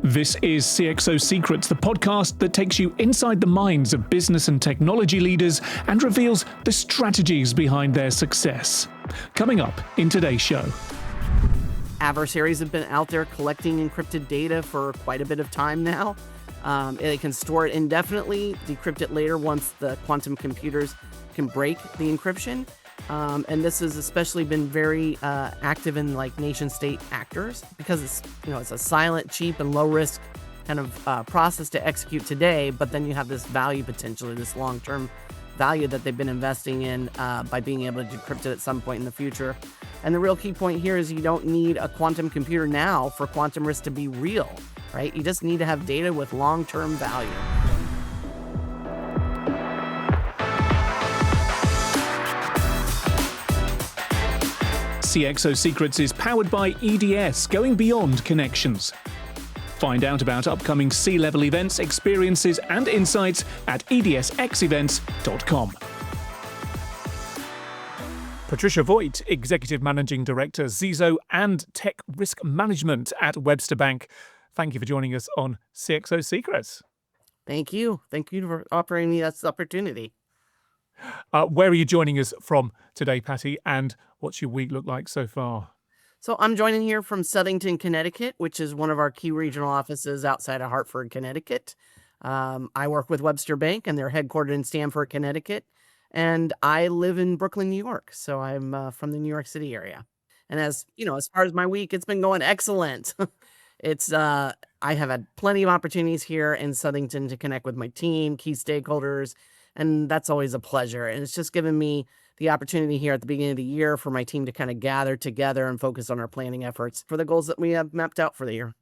This is CXO Secrets, the podcast that takes you inside the minds of business and technology leaders and reveals the strategies behind their success. Coming up in today's show. Adversaries have been out there collecting encrypted data for quite a bit of time now. They can store it indefinitely, decrypt it later once the quantum computers can break the encryption. And this has especially been very active in like nation-state actors because it's a silent, cheap, and low-risk kind of process to execute today. But then you have this value potentially, this long-term value that they've been investing in by being able to decrypt it at some point in the future. And the real key point here is you don't need a quantum computer now for quantum risk to be real, right? You just need to have data with long-term value. CXO Secrets is powered by EDS, going beyond connections. Find out about upcoming C-level events, experiences, and insights at edsxevents.com. Patricia Voight, Executive Managing Director, CISO and Tech Risk Management at Webster Bank. Thank you for joining us on CXO Secrets. Thank you. Thank you for offering me that opportunity. Where are you joining us from today, Patty, and what's your week look like so far? So I'm joining here from Southington, Connecticut, which is one of our key regional offices outside of Hartford, Connecticut. I work with Webster Bank, and they're headquartered in Stamford, Connecticut. And I live in Brooklyn, New York. So I'm from the New York City area. And as far as my week, it's been going excellent. I have had plenty of opportunities here in Southington to connect with my team, key stakeholders, and that's always a pleasure. And it's just given me the opportunity here at the beginning of the year for my team to kind of gather together and focus on our planning efforts for the goals that we have mapped out for the year.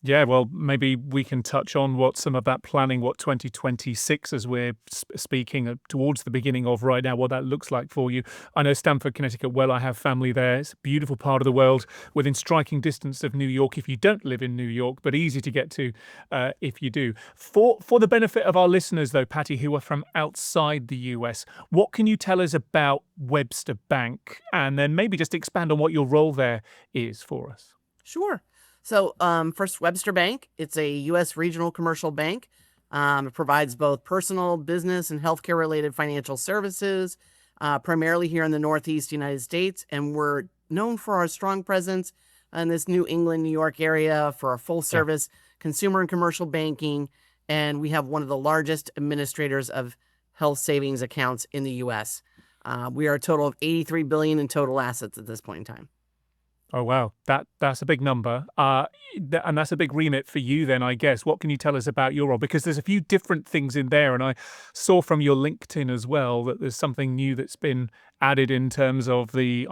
Yeah, well, maybe we can touch on what some of that planning, what 2026, as we're speaking towards the beginning of right now, what that looks like for you. I know Stamford, Connecticut well. I have family there. It's a beautiful part of the world within striking distance of New York if you don't live in New York, but easy to get to if you do. For the benefit of our listeners, though, Patty, who are from outside the US, what can you tell us about Webster Bank? And then maybe just expand on what your role there is for us. Sure. So first, Webster Bank, it's a U.S. regional commercial bank. It provides both personal, business, and healthcare-related financial services, primarily here in the Northeast United States. And we're known for our strong presence in this New England, New York area for our full-service consumer and commercial banking. And we have one of the largest administrators of health savings accounts in the U.S. We are a total of $83 billion in total assets at this point in time. Oh, wow. That's a big number. And that's a big remit for you then, I guess. What can you tell us about your role? Because there's a few different things in there. And I saw from your LinkedIn as well that there's something new that's been added in terms of the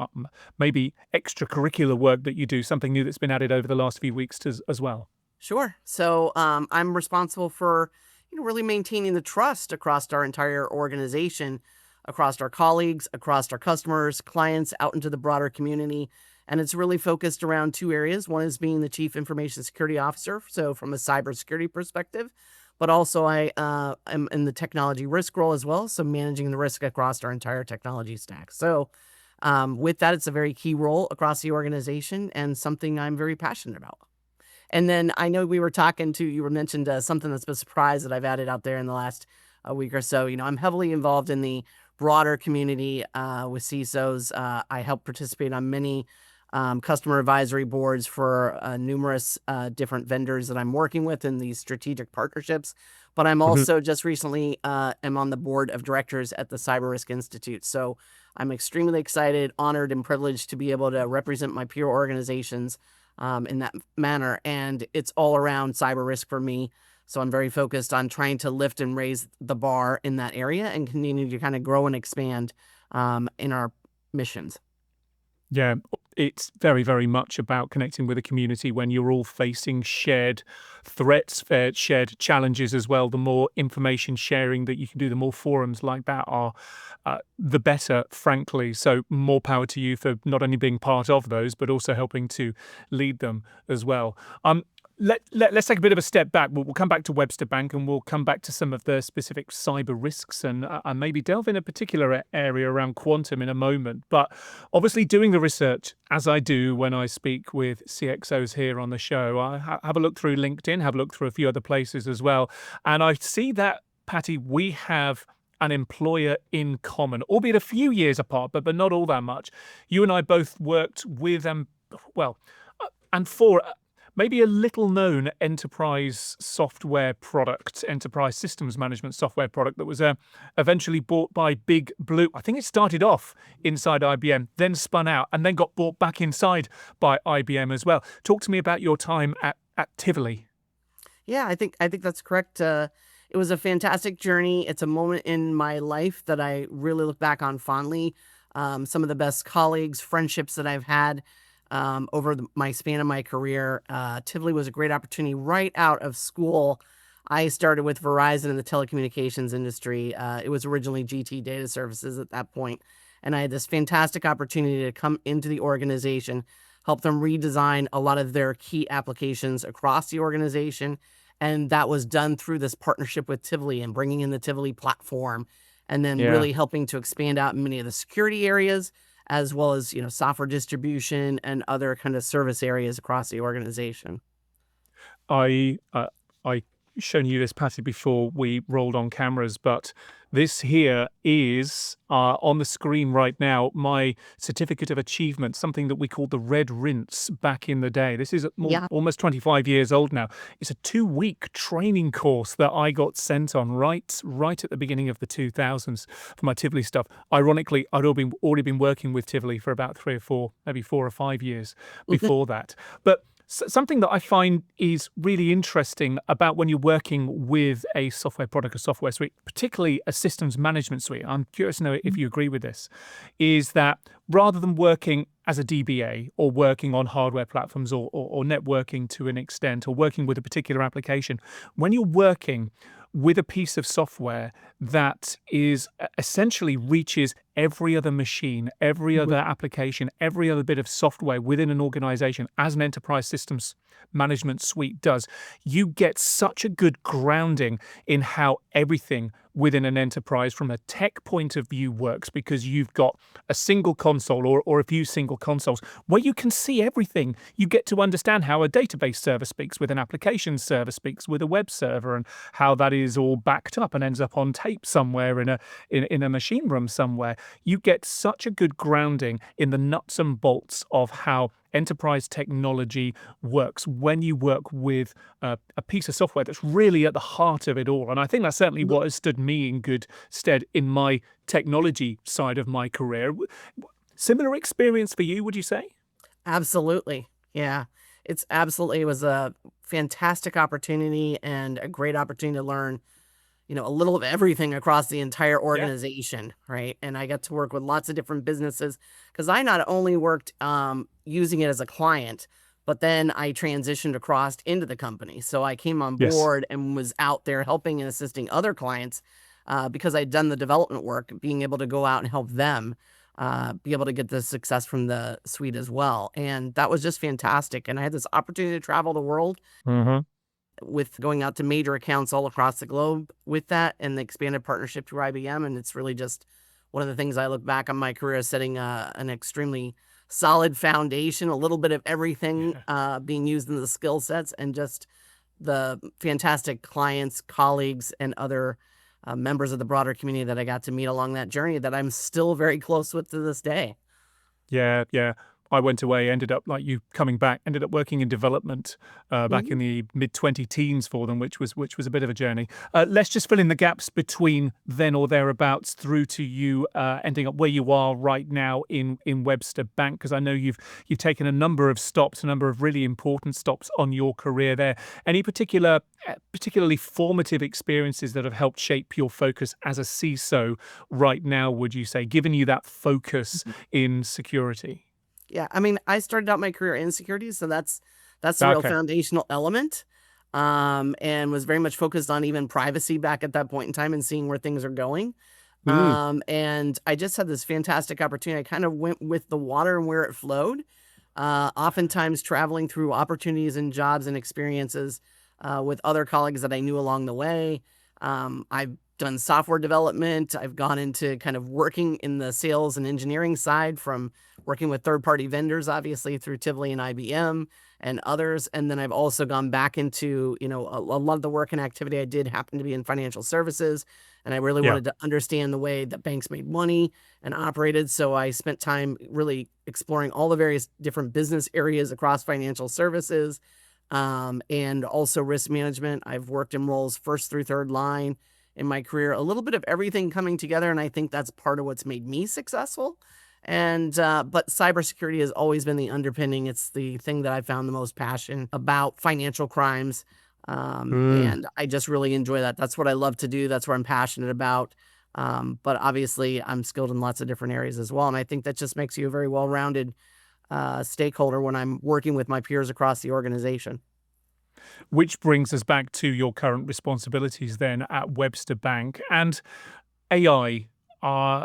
maybe extracurricular work that you do, something new that's been added over the last few weeks as well. Sure. So I'm responsible for really maintaining the trust across our entire organization, across our colleagues, across our customers, clients, out into the broader community. And it's really focused around two areas. One is being the Chief Information Security Officer, so from a cybersecurity perspective, but also I am in the technology risk role as well, so managing the risk across our entire technology stack. So with that, it's a very key role across the organization and something I'm very passionate about. And then I know you mentioned something that's been a surprise that I've added out there in the last week or so. I'm heavily involved in the broader community with CISOs. I help participate on many customer advisory boards for numerous different vendors that I'm working with in these strategic partnerships. But I'm also just recently am on the board of directors at the Cyber Risk Institute. So I'm extremely excited, honored, and privileged to be able to represent my peer organizations in that manner. And it's all around cyber risk for me. So I'm very focused on trying to lift and raise the bar in that area and continue to kind of grow and expand in our missions. Yeah, it's very, very much about connecting with a community when you're all facing shared threats, shared challenges as well. The more information sharing that you can do, the more forums like that are, the better, frankly. So more power to you for not only being part of those, but also helping to lead them as well. Let's take a bit of a step back. We'll come back to Webster Bank, and we'll come back to some of the specific cyber risks, and maybe delve in a particular area around quantum in a moment. But obviously, doing the research, as I do when I speak with CXOs here on the show, I have a look through LinkedIn, have a look through a few other places as well, and I see that, Patty, we have an employer in common, albeit a few years apart, but not all that much. You and I both worked with, and for maybe a little known enterprise software product, enterprise systems management software product that was eventually bought by Big Blue. I think it started off inside IBM, then spun out, and then got bought back inside by IBM as well. Talk to me about your time at Tivoli. Yeah, I think that's correct. It was a fantastic journey. It's a moment in my life that I really look back on fondly. Some of the best colleagues, friendships that I've had over my span of my career. Tivoli was a great opportunity right out of school. I started with Verizon in the telecommunications industry. It was originally GT Data Services at that point, and I had this fantastic opportunity to come into the organization, help them redesign a lot of their key applications across the organization. And that was done through this partnership with Tivoli and bringing in the Tivoli platform, and then Yeah. really helping to expand out many of the security areas, as well as, software distribution and other kind of service areas across the organization. I shown you this, Patty, before we rolled on cameras, but this here is on the screen right now, my certificate of achievement, something that we called the Red Rinse back in the day. This is Yeah. almost 25 years old now. It's a 2-week training course that I got sent on right at the beginning of the 2000s for my Tivoli stuff. Ironically, I'd already been working with Tivoli for about 3 or 4, maybe 4 or 5 years before that. But something that I find is really interesting about when you're working with a software product, a software suite, particularly a systems management suite, I'm curious to know if you agree with this, is that rather than working as a DBA or working on hardware platforms or networking to an extent or working with a particular application, when you're working with a piece of software that is essentially reaches every other machine, every other application, every other bit of software within an organization, as an enterprise systems management suite does, you get such a good grounding in how everything within an enterprise from a tech point of view works, because you've got a single console or a few single consoles where you can see everything. You get to understand how a database server speaks with an application server speaks with a web server, and how that is all backed up and ends up on tape somewhere in a machine room somewhere. You get such a good grounding in the nuts and bolts of how enterprise technology works when you work with a piece of software that's really at the heart of it all. And I think that's certainly what has stood me in good stead in my technology side of my career. Similar experience for you, would you say? Absolutely. Yeah. It was a fantastic opportunity and a great opportunity to learn, a little of everything across the entire Yeah. organization, right? And I got to work with lots of different businesses because I not only worked using it as a client, but then I transitioned across into the company. So I came on Yes. board and was out there helping and assisting other clients because I'd done the development work, being able to go out and help them be able to get the success from the suite as well. And that was just fantastic. And I had this opportunity to travel the world Hmm. with going out to major accounts all across the globe with that and the expanded partnership through IBM. And it's really just one of the things I look back on my career as setting an extremely solid foundation, a little bit of everything Yeah. being used in the skill sets, and just the fantastic clients, colleagues, and other members of the broader community that I got to meet along that journey that I'm still very close with to this day. Yeah, yeah. I went away, ended up like you coming back, ended up working in development back in Mhm. the mid-20 teens for them, which was a bit of a journey. Let's just fill in the gaps between then or thereabouts through to you ending up where you are right now in Webster Bank, because I know you've taken a number of stops, a number of really important stops on your career there. Any particularly formative experiences that have helped shape your focus as a CISO right now, would you say, given you that focus in security? Yeah, I mean, I started out my career in security, so that's the real Okay. foundational element. And was very much focused on even privacy back at that point in time and seeing where things are going. Mm. And I just had this fantastic opportunity. I kind of went with the water and where it flowed. oftentimes traveling through opportunities and jobs and experiences with other colleagues that I knew along the way. I've done software development. I've gone into kind of working in the sales and engineering side, from working with third-party vendors, obviously through Tivoli and IBM and others. And then I've also gone back into, a lot of the work and activity I did happen to be in financial services. And I really Yeah. wanted to understand the way that banks made money and operated. So I spent time really exploring all the various different business areas across financial services, and also risk management. I've worked in roles first through third line in my career, a little bit of everything coming together. And I think that's part of what's made me successful. And, but cybersecurity has always been the underpinning. It's the thing that I found the most passion about: financial crimes. Mm. And I just really enjoy that. That's what I love to do. That's what I'm passionate about. But obviously I'm skilled in lots of different areas as well. And I think that just makes you a very well-rounded stakeholder when I'm working with my peers across the organization. Which brings us back to your current responsibilities then at Webster Bank and AI. Uh,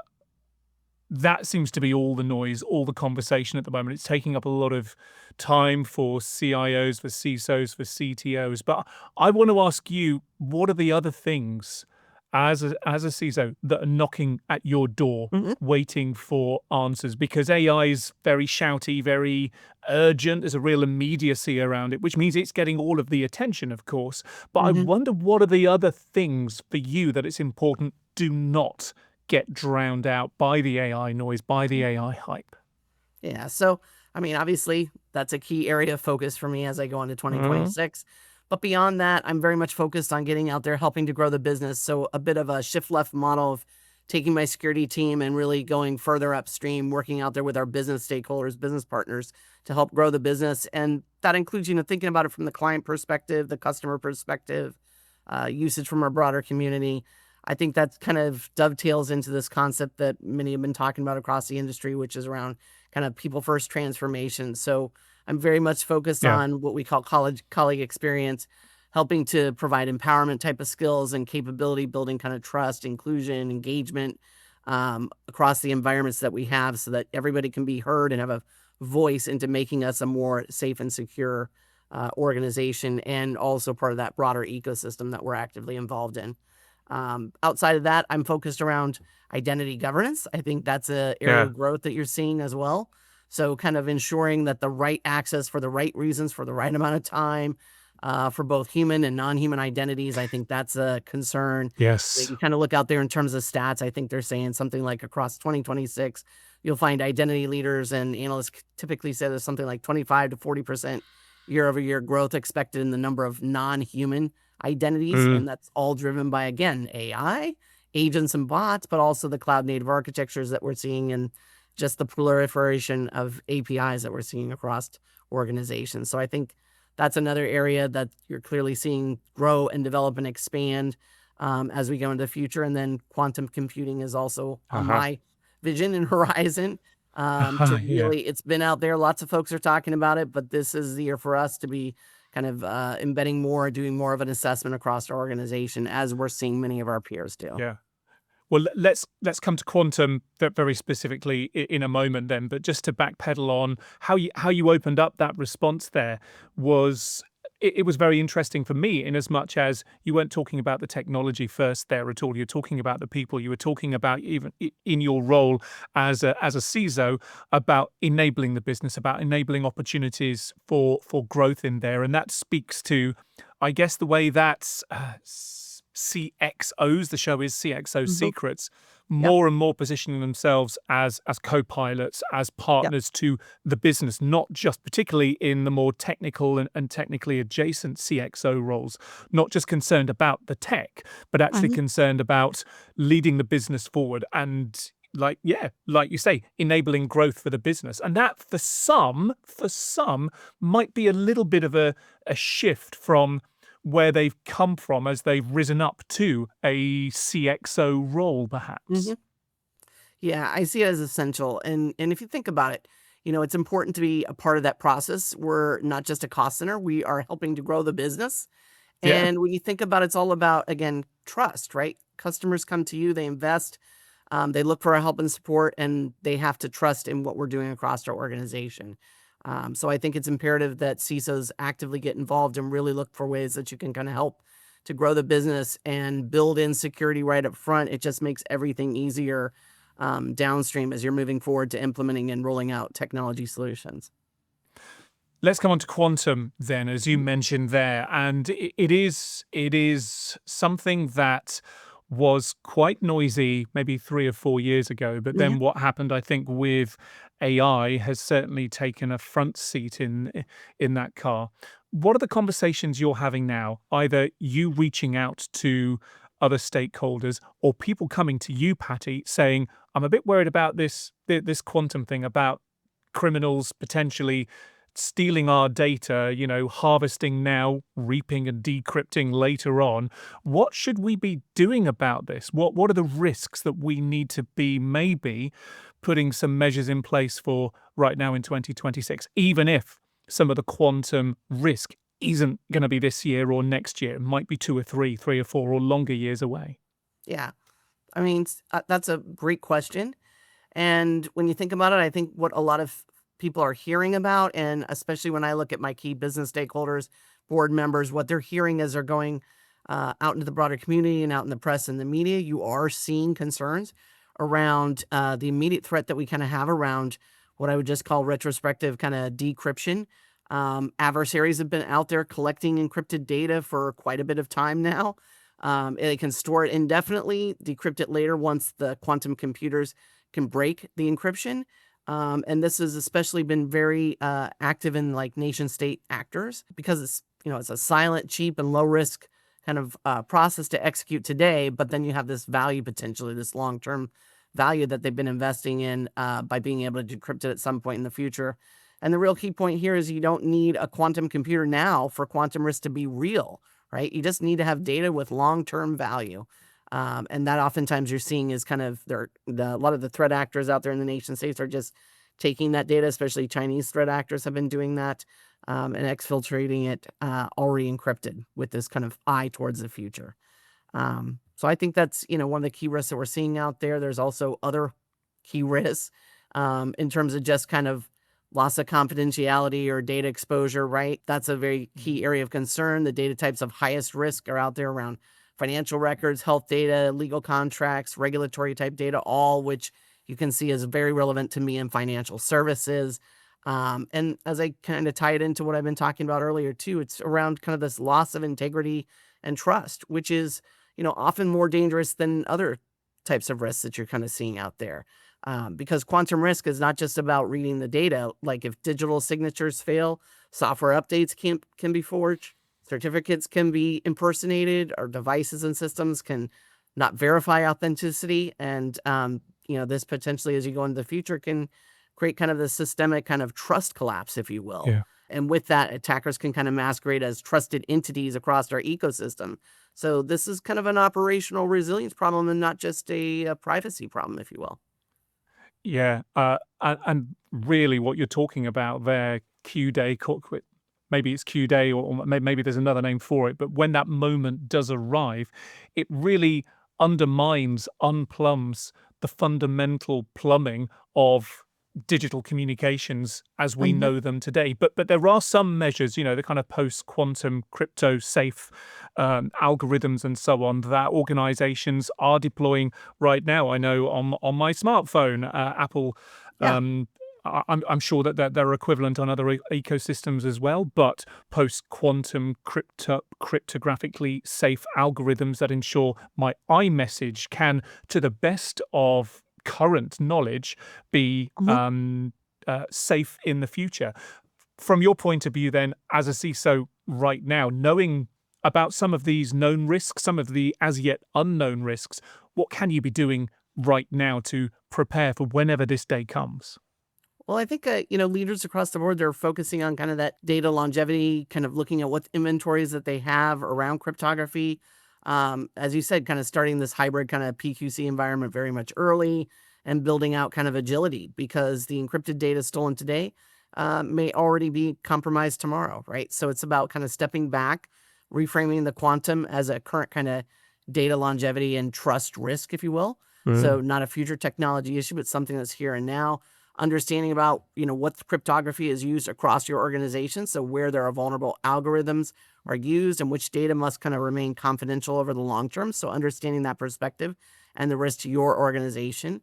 that seems to be all the noise, all the conversation at the moment. It's taking up a lot of time for CIOs, for CISOs, for CTOs. But I want to ask you, what are the other things as a CISO that are knocking at your door, Mhm, waiting for answers? Because AI is very shouty, very urgent. There's a real immediacy around it, which means it's getting all of the attention, of course. But I mhm. wonder, what are the other things for you that it's important do not get drowned out by the AI noise, by the AI hype? Yeah. So, I mean, obviously, that's a key area of focus for me as I go into Mhm. 2026. But beyond that, I'm very much focused on getting out there, helping to grow the business. So, a bit of a shift left model of taking my security team and really going further upstream, working out there with our business stakeholders, business partners, to help grow the business. And that includes, thinking about it from the client perspective, the customer perspective, usage from our broader community. I think that kind of dovetails into this concept that many have been talking about across the industry, which is around kind of people first transformation. So I'm very much focused Yeah. on what we call college colleague experience, helping to provide empowerment type of skills and capability building, kind of trust, inclusion, engagement, across the environments that we have, so that everybody can be heard and have a voice into making us a more safe and secure organization, and also part of that broader ecosystem that we're actively involved in. Outside of that, I'm focused around identity governance. I think that's a area Yeah. of growth that you're seeing as well. So kind of ensuring that the right access for the right reasons for the right amount of time, for both human and non-human identities. I think that's a concern. Yes. You kind of look out there in terms of stats. I think they're saying something like across 2026, you'll find identity leaders and analysts typically say there's something like 25 to 40% year over year growth expected in the number of non-human identities. Mm. And that's all driven by, again, AI, agents and bots, but also the cloud native architectures that we're seeing, and just the proliferation of APIs that we're seeing across organizations. So I think that's another area that you're clearly seeing grow and develop and expand, as we go into the future. And then quantum computing is also on Uh-huh. my vision and horizon. To Yeah. really, it's been out there. Lots of folks are talking about it, but this is the year for us to be kind of embedding more, doing more of an assessment across our organization, as we're seeing many of our peers do. Yeah. Well, let's come to quantum very specifically in a moment then. But just to backpedal on how you opened up that response there, was it was very interesting for me, in as much as you weren't talking about the technology first there at all. You're talking about the people. You were talking about, even in your role as a CISO, about enabling the business, about enabling opportunities for growth in there, and that speaks to, I guess, the way that CXOs, the show is CXO Hmm. Secrets, Yep. more and more positioning themselves as co-pilots, as Yep. partners to the business, not just particularly in the more technical and technically adjacent CXO roles, not just concerned about the tech, but actually Hmm. concerned about leading the business forward and, like you say, enabling growth for the business. And that for some might be a little bit of a shift from where they've come from as they've risen up to a CXO role, perhaps. Hmm. Yeah, I see it as essential. And if you think about it, it's important to be a part of that process. We're not just a cost center, we are helping to grow the business. Yeah. And when you think about it, it's all about, again, trust, right? Customers come to you, they invest, they look for our help and support, and they have to trust in what we're doing across our organization. So I think it's imperative that CISOs actively get involved and really look for ways that you can kind of help to grow the business and build in security right up front. It just makes everything easier downstream as you're moving forward to implementing and rolling out technology solutions. Let's come on to quantum then, as you mentioned there, and it is something that was quite noisy maybe 3 or 4 years ago, but Yeah. then what happened, I think, with AI has certainly taken a front seat in that car. What are the conversations you're having now? Either you reaching out to other stakeholders or people coming to you, Patty, saying, "I'm a bit worried about this quantum thing, about criminals potentially stealing our data, harvesting now, reaping and decrypting later on. What should we be doing about this? What are the risks that we need to be maybe putting some measures in place for right now in 2026, even if some of the quantum risk isn't going to be this year or next year? It might be 2 or 3 or 4 or longer years away." Yeah. I mean, that's a great question. And when you think about it, I think what a lot of people are hearing about, and especially when I look at my key business stakeholders, board members, what they're hearing as they're going out into the broader community and out in the press and the media, you are seeing concerns around the immediate threat that we kind of have around what I would just call retrospective kind of decryption. Adversaries have been out there collecting encrypted data for quite a bit of time now. They can store it indefinitely, decrypt it later once the quantum computers can break the encryption. And this has especially been very active in like nation state actors because it's a silent, cheap, and low risk kind of process to execute today. But then you have this value potentially, this long term value that they've been investing in by being able to decrypt it at some point in the future. And the real key point here is you don't need a quantum computer now for quantum risk to be real, right? You just need to have data with long term value. And that oftentimes you're seeing is kind of a lot of the threat actors out there in the nation states are just taking that data, especially Chinese threat actors have been doing that and exfiltrating it already encrypted with this kind of eye towards the future. So I think that's, one of the key risks that we're seeing out there. There's also other key risks in terms of just kind of loss of confidentiality or data exposure, right? That's a very key area of concern. The data types of highest risk are out there around financial records, health data, legal contracts, regulatory type data, all which you can see is very relevant to me in financial services. And as I kind of tie it into what I've been talking about earlier too, it's around kind of this loss of integrity and trust, which is, often more dangerous than other types of risks that you're kind of seeing out there. Because quantum risk is not just about reading the data. Like if digital signatures fail, software updates can be forged, certificates can be impersonated, or devices and systems can not verify authenticity. And, this potentially, as you go into the future, can create kind of the systemic kind of trust collapse, if you will. Yeah. And with that, attackers can kind of masquerade as trusted entities across our ecosystem. So this is kind of an operational resilience problem and not just a privacy problem, if you will. Yeah, and really what you're talking about there, Q day, maybe it's Q day, or maybe there's another name for it, but when that moment does arrive, it really undermines, unplums the fundamental plumbing of digital communications as we Mhm. know them today. But there are some measures, the kind of post-quantum crypto safe algorithms and so on that organizations are deploying right now. I know on my smartphone, Apple, Yeah. um, I'm sure that they're equivalent on other ecosystems as well, but post-quantum cryptographically safe algorithms that ensure my iMessage can, to the best of current knowledge, be Mhm. safe in the future. From your point of view, then, as a CISO right now, knowing about some of these known risks, some of the as yet unknown risks, what can you be doing right now to prepare for whenever this day comes? Well, I think, leaders across the board, they're focusing on kind of that data longevity, kind of looking at what inventories that they have around cryptography. As you said, kind of starting this hybrid kind of PQC environment very much early and building out kind of agility because the encrypted data stolen today may already be compromised tomorrow, right? So it's about kind of stepping back, reframing the quantum as a current kind of data longevity and trust risk, if you will. Mm. So not a future technology issue, but something that's here and now. understanding about, what cryptography is used across your organization. So where there are vulnerable algorithms are used and which data must kind of remain confidential over the long term. So understanding that perspective and the risk to your organization.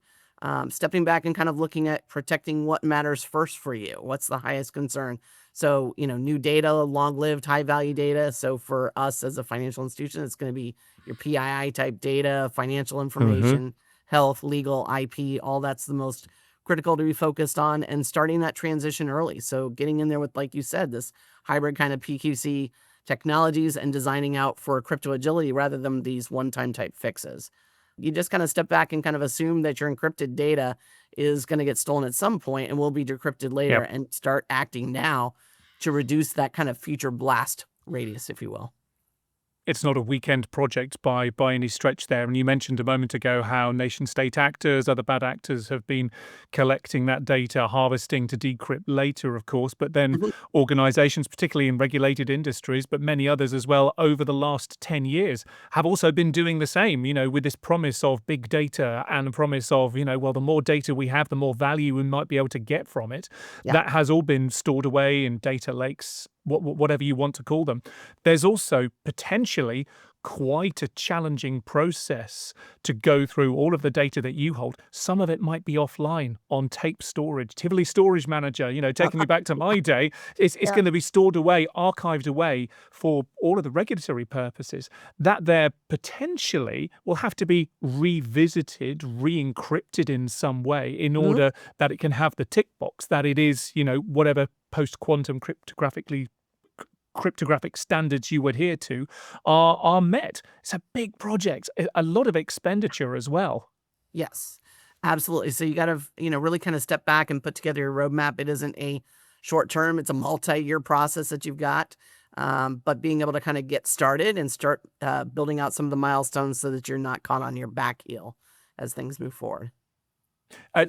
Stepping back and kind of looking at protecting what matters first for you. What's the highest concern? So, new data, long-lived, high-value data. So for us as a financial institution, it's going to be your PII type data, financial Hmm. information, health, legal, IP, all that's the most critical to be focused on, and starting that transition early. So getting in there with, like you said, this hybrid kind of PQC technologies and designing out for crypto agility rather than these one-time type fixes. You just kind of step back and kind of assume that your encrypted data is going to get stolen at some point and will be decrypted later, Yep. and start acting now to reduce that kind of future blast radius, if you will. It's not a weekend project by any stretch there. And you mentioned a moment ago how nation state actors, other bad actors have been collecting that data, harvesting to decrypt later, of course. But then Mhm. organizations, particularly in regulated industries, but many others as well, over the last 10 years, have also been doing the same, with this promise of big data and the promise of, well, the more data we have, the more value we might be able to get from it. Yeah. That has all been stored away in data lakes, whatever you want to call them. There's also potentially quite a challenging process to go through all of the data that you hold. Some of it might be offline on tape storage, Tivoli Storage Manager, taking me back to my day. It's Yeah. going to be stored away, archived away for all of the regulatory purposes. That there potentially will have to be revisited, re-encrypted in some way in Mhm. order that it can have the tick box that it is, whatever post-quantum cryptographic standards you adhere to are met. It's a big project, a lot of expenditure as well. Yes, absolutely. So you got to, really kind of step back and put together your roadmap. It isn't a short term, it's a multi-year process that you've got. But being able to kind of get started and start building out some of the milestones so that you're not caught on your back heel as things move forward.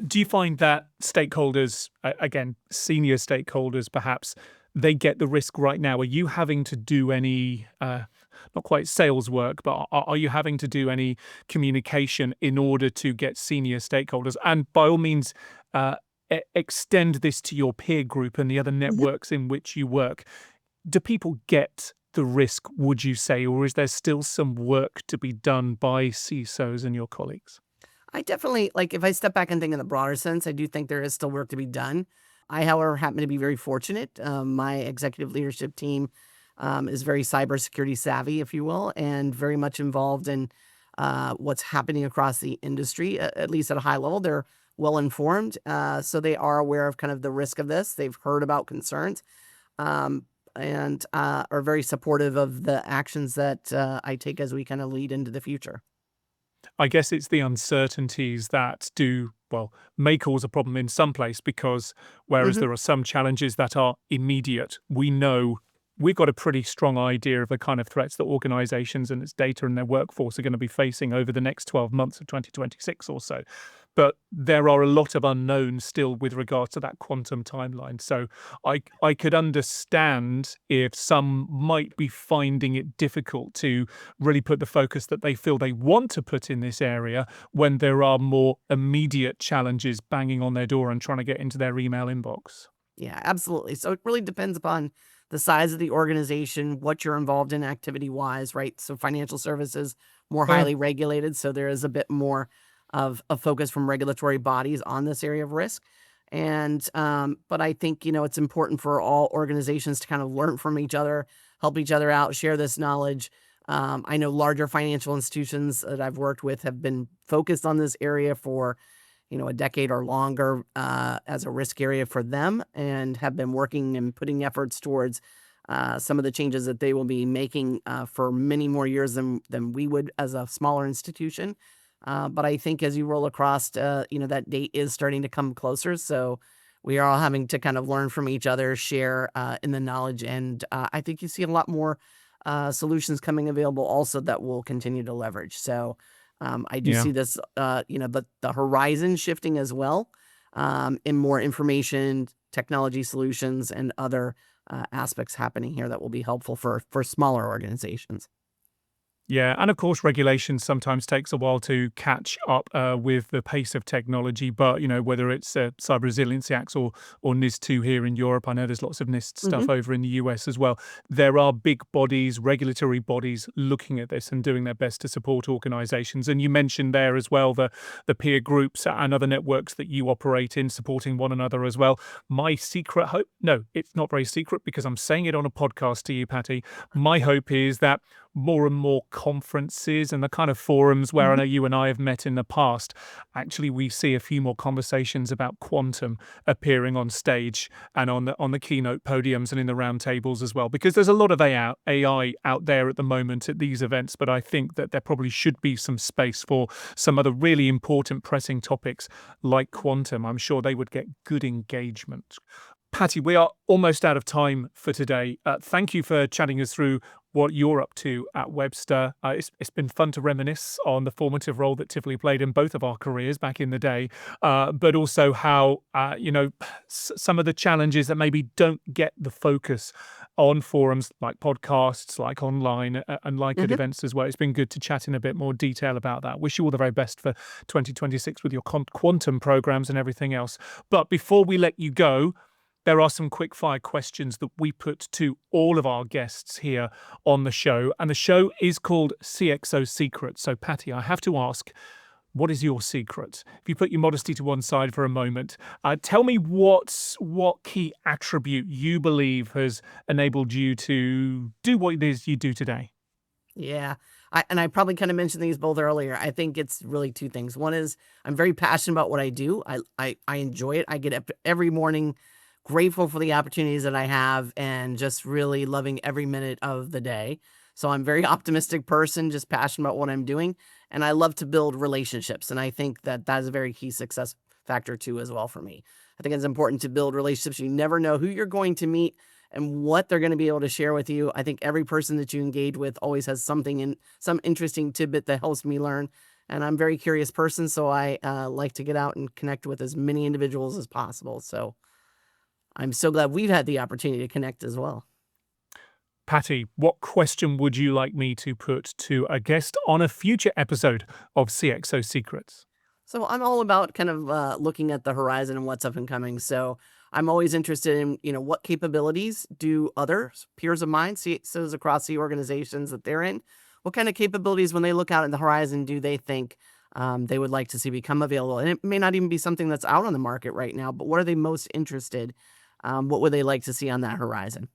Do you find that stakeholders, again, senior stakeholders perhaps, they get the risk right now? Are you having to do any, not quite sales work, but are you having to do any communication in order to get senior stakeholders? And by all means, extend this to your peer group and the other Mhm. networks in which you work. Do people get the risk, would you say, or is there still some work to be done by CISOs and your colleagues? I definitely like if I step back and think in the broader sense, I do think there is still work to be done. I, however, happen to be very fortunate. My executive leadership team is very cybersecurity savvy, if you will, and very much involved in what's happening across the industry, at least at a high level. They're well informed, so they are aware of kind of the risk of this. They've heard about concerns, um, and are very supportive of the actions that I take as we kind of lead into the future. I guess it's the uncertainties that do, well, may cause a problem in some place because whereas Hmm. there are some challenges that are immediate, we know we've got a pretty strong idea of the kind of threats that organizations and its data and their workforce are going to be facing over the next 12 months of 2026 or so. But there are a lot of unknowns still with regards to that quantum timeline. So I could understand if some might be finding it difficult to really put the focus that they feel they want to put in this area when there are more immediate challenges banging on their door and trying to get into their email inbox. Yeah, absolutely. So it really depends upon the size of the organization, what you're involved in activity wise, right? So financial services, more Uh, highly regulated. So there is a bit more of a focus from regulatory bodies on this area of risk. And, but I think, it's important for all organizations to kind of learn from each other, help each other out, share this knowledge. I know larger financial institutions that I've worked with have been focused on this area for a decade or longer as a risk area for them, and have been working and putting efforts towards some of the changes that they will be making for many more years than we would as a smaller institution. But I think as you roll across, that date is starting to come closer. So we are all having to kind of learn from each other, share in the knowledge, and I think you see a lot more solutions coming available also that we'll continue to leverage. So I do yeah. see this, the horizon shifting as well, in more information technology solutions and other aspects happening here that will be helpful for smaller organizations. Yeah, and of course, regulation sometimes takes a while to catch up with the pace of technology. But whether it's Cyber Resilience Acts or NIS2 here in Europe, I know there's lots of NIST Hmm. stuff over in the US as well. There are big bodies, regulatory bodies, looking at this and doing their best to support organisations. And you mentioned there as well the peer groups and other networks that you operate in, supporting one another as well. My secret hope, no, it's not very secret because I'm saying it on a podcast to you, Patty. My hope is that more and more conferences and the kind of forums where I know you and I have met in the past, actually we see a few more conversations about quantum appearing on stage and on the keynote podiums and in the round tables as well, because there's a lot of AI out there at the moment at these events, but I think that there probably should be some space for some other really important pressing topics like quantum. I'm sure they would get good engagement. Patty, we are almost out of time for today. Thank you for chatting us through what you're up to at Webster. It's been fun to reminisce on the formative role that Tivoli played in both of our careers back in the day, but also how, some of the challenges that maybe don't get the focus on forums like podcasts, like online, and like at Hmm. events as well. It's been good to chat in a bit more detail about that. Wish you all the very best for 2026 with your quantum programs and everything else. But before we let you go, there are some quick fire questions that we put to all of our guests here on the show. And the show is called CXO Secrets. So, Patty, I have to ask, what is your secret? If you put your modesty to one side for a moment, tell me what key attribute you believe has enabled you to do what it is you do today. Yeah. I probably kind of mentioned these both earlier. I think it's really two things. One is I'm very passionate about what I do. I enjoy it. I get up every morning grateful for the opportunities that I have and just really loving every minute of the day. So I'm a very optimistic person, just passionate about what I'm doing. And I love to build relationships. And I think that that is a very key success factor too, as well for me. I think it's important to build relationships. You never know who you're going to meet and what they're going to be able to share with you. I think every person that you engage with always has something in some interesting tidbit that helps me learn. And I'm a very curious person, so I like to get out and connect with as many individuals as possible. So I'm so glad we've had the opportunity to connect as well. Patty, what question would you like me to put to a guest on a future episode of CXO Secrets? So I'm all about kind of looking at the horizon and what's up and coming. So I'm always interested in, what capabilities do others, peers of mine, CISOs across the organizations that they're in, what kind of capabilities when they look out in the horizon do they think they would like to see become available? And it may not even be something that's out on the market right now, but what are they most interested? What would they like to see on that horizon?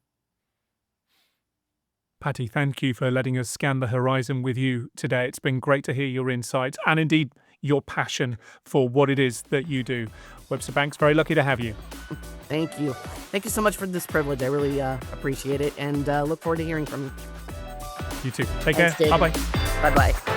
Patty, thank you for letting us scan the horizon with you today. It's been great to hear your insights and indeed your passion for what it is that you do. Webster Bank's very lucky to have you. Thank you. Thank you so much for this privilege. I really appreciate it and look forward to hearing from you. You too. Take care. Thanks, David. Bye-bye. Bye-bye.